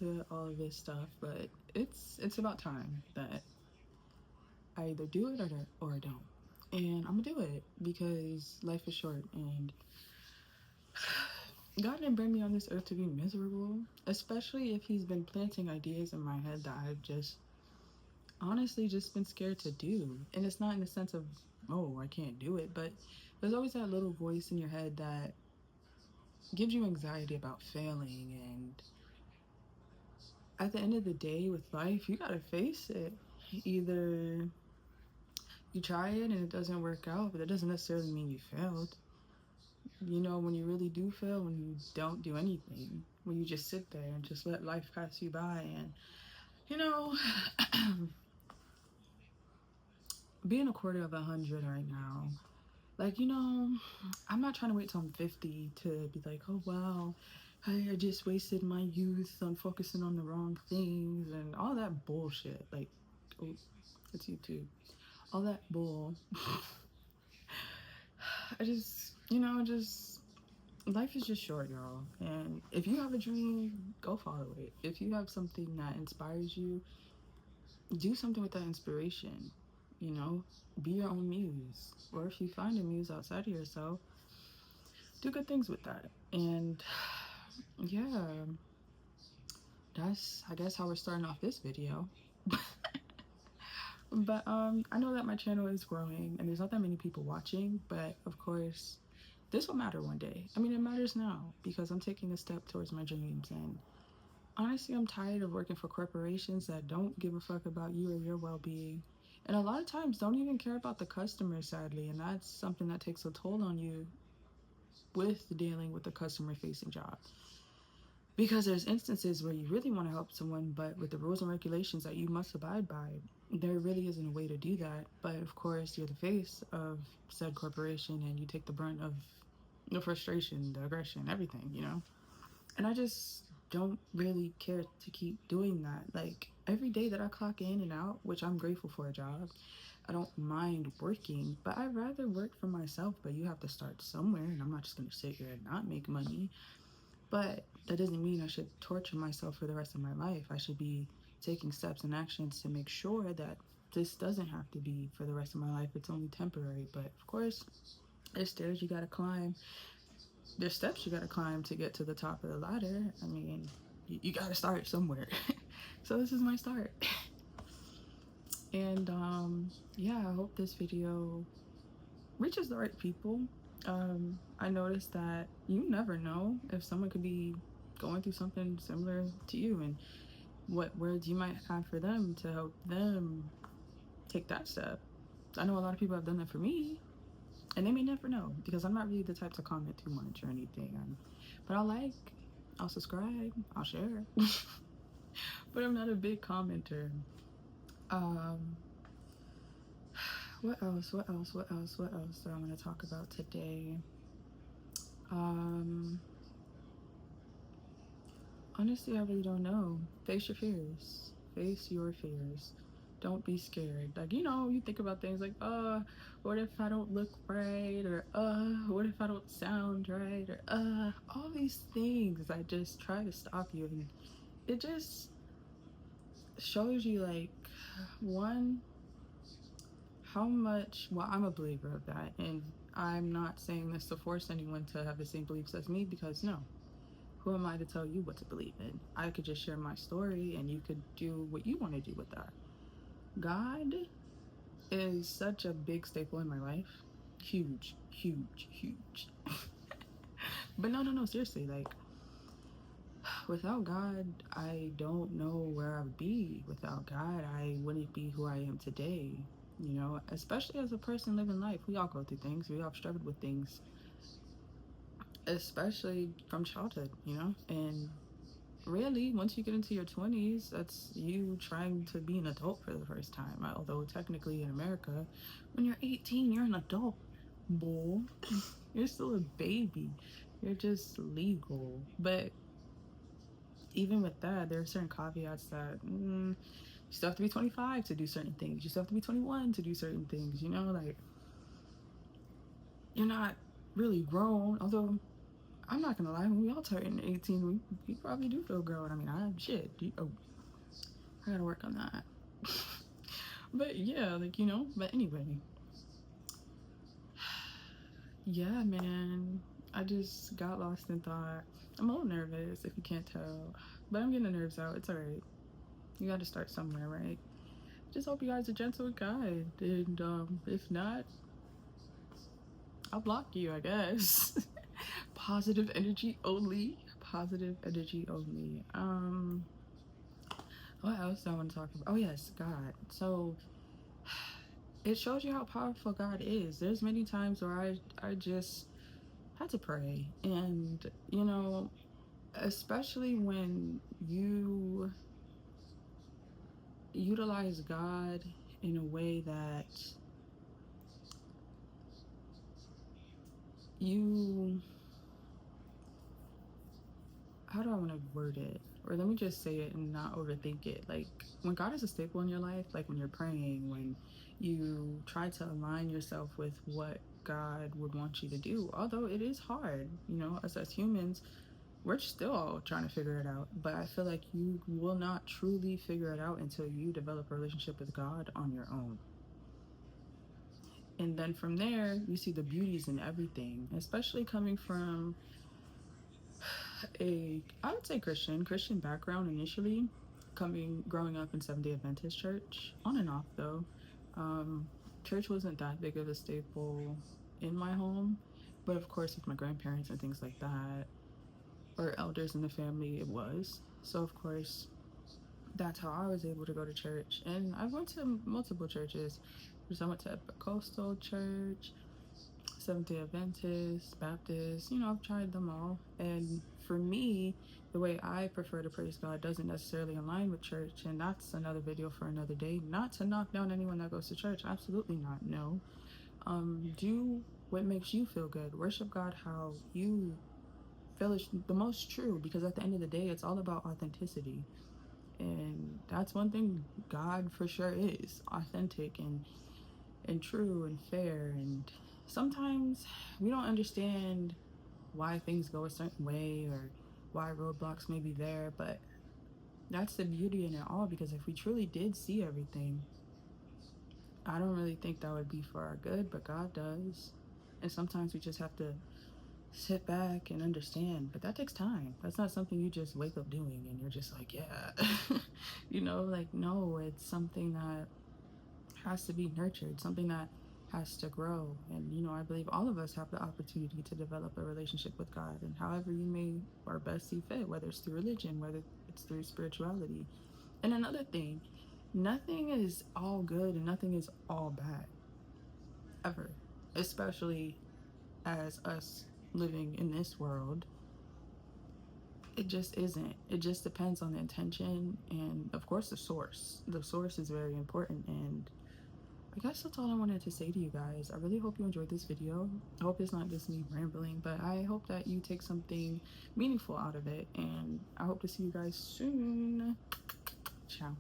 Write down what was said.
into all of this stuff, but it's about time that I either do it or I don't. And I'm gonna do it because life is short and God didn't bring me on this earth to be miserable, especially if He's been planting ideas in my head that I've just honestly just been scared to do. And it's not in the sense of, oh, I can't do it, but there's always that little voice in your head that gives you anxiety about failing. And at the end of the day, with life, you gotta face it. Either you try it and it doesn't work out, but that doesn't necessarily mean you failed. You know, when you really do fail, when you don't do anything, when you just sit there and just let life pass you by. And, you know, being a quarter of 100 right now, like, I'm not trying to wait till I'm 50 to be like, oh, wow, I just wasted my youth on focusing on the wrong things and all that bullshit. Like, oh, it's YouTube. All that bull. I just, just life is just short, y'all. And if you have a dream, go follow it. If you have something that inspires you, do something with that inspiration. You know, be your own muse. Or if you find a muse outside of yourself, do good things with that. And yeah, that's I guess how we're starting off this video. But I know that my channel is growing and there's not that many people watching, but of course this will matter one day. I mean, it matters now because I'm taking a step towards my dreams. And honestly, I'm tired of working for corporations that don't give a fuck about you or your well-being, and a lot of times don't even care about the customer, sadly. And that's something that takes a toll on you with dealing with the customer facing job, because there's instances where you really want to help someone, but with the rules and regulations that you must abide by, there really isn't a way to do that. But of course, you're the face of said corporation and you take the brunt of the frustration, the aggression, everything. And I just don't really care to keep doing that. Like, every day that I clock in and out, which I'm grateful for a job, I don't mind working, but I'd rather work for myself. But you have to start somewhere, and I'm not just going to sit here and not make money. But that doesn't mean I should torture myself for the rest of my life. I should be taking steps and actions to make sure that this doesn't have to be for the rest of my life. It's only temporary. But of course, there's stairs you gotta climb. There's steps you gotta climb to get to the top of the ladder. I mean, you gotta start somewhere. So this is my start. And yeah, I hope this video reaches the right people. I noticed that you never know if someone could be going through something similar to you, and what words you might have for them to help them take that step. I know a lot of people have done that for me, and they may never know because I'm not really the type to comment too much or anything. But I'll subscribe, I'll share. But I'm not a big commenter. What else do I want to talk about today? Honestly, I really don't know. Face your fears. Face your fears. Don't be scared. Like, you think about things like, what if I don't look right? Or, what if I don't sound right? Or, all these things that just try to stop you. And it just shows you, like, one, how much, well, I'm a believer of that. And I'm not saying this to force anyone to have the same beliefs as me, because no. Who am I to tell you what to believe in? I could just share my story and you could do what you want to do with that. God is such a big staple in my life. Huge, huge, huge. But no, seriously, like, without God, I don't know where I would be. Without God, I wouldn't be who I am today. Especially as a person living life, we all go through things. We all have struggled with things, especially from childhood, and really, once you get into your 20s, that's you trying to be an adult for the first time. Although technically in America, when you're 18, you're an adult, bull. You're still a baby. You're just legal. But even with that, there are certain caveats that you still have to be 25 to do certain things. You still have to be 21 to do certain things. Like, you're not really grown. Although I'm not gonna lie, when we all turn 18, we probably do feel grown. I mean, I gotta work on that. But yeah, like, but anyway, yeah, man, I just got lost in thought. I'm a little nervous if you can't tell, but I'm getting the nerves out. It's all right. You got to start somewhere, right? Just hope you guys are gentle with God, and if not, I'll block you, I guess. Positive energy only. Positive energy only. What else do I want to talk about? Oh yes, God. So it shows you how powerful God is. There's many times where I just had to pray, and especially when you utilize God in a way that you, how do I want to word it? Or let me just say it and not overthink it. Like when God is a staple in your life, like when you're praying, when you try to align yourself with what God would want you to do, although it is hard, us as humans, we're still all trying to figure it out. But I feel like you will not truly figure it out until you develop a relationship with God on your own. And then from there, you see the beauties in everything, especially coming from I would say Christian background initially, growing up in Seventh-day Adventist church, on and off though. Um, Church wasn't that big of a staple in my home, but of course with my grandparents and things like that, or elders in the family, it was. So of course, that's how I was able to go to church. And I went to multiple churches. I went to Episcopal Church, Seventh-day Adventist, Baptist, I've tried them all. And for me, the way I prefer to praise God doesn't necessarily align with church. And that's another video for another day. Not to knock down anyone that goes to church. Absolutely not. No. Do what makes you feel good. Worship God how you feel is the most true. Because at the end of the day, it's all about authenticity. And that's one thing God for sure is authentic and true and fair. And sometimes we don't understand why things go a certain way or why roadblocks may be there, but that's the beauty in it all, because if we truly did see everything, I don't really think that would be for our good, but God does. And sometimes we just have to sit back and understand, but that takes time. That's not something you just wake up doing and you're just like, yeah. Like, no, it's something that has to be nurtured, something that has to grow. And I believe all of us have the opportunity to develop a relationship with God, and however you may or best see fit, whether it's through religion, whether it's through spirituality. And another thing, nothing is all good and nothing is all bad, ever, especially as us living in this world. It just isn't. It just depends on the intention and of course the source is very important. And I guess that's all I wanted to say to you guys. I really hope you enjoyed this video. I hope it's not just me rambling, but I hope that you take something meaningful out of it. And I hope to see you guys soon. Ciao.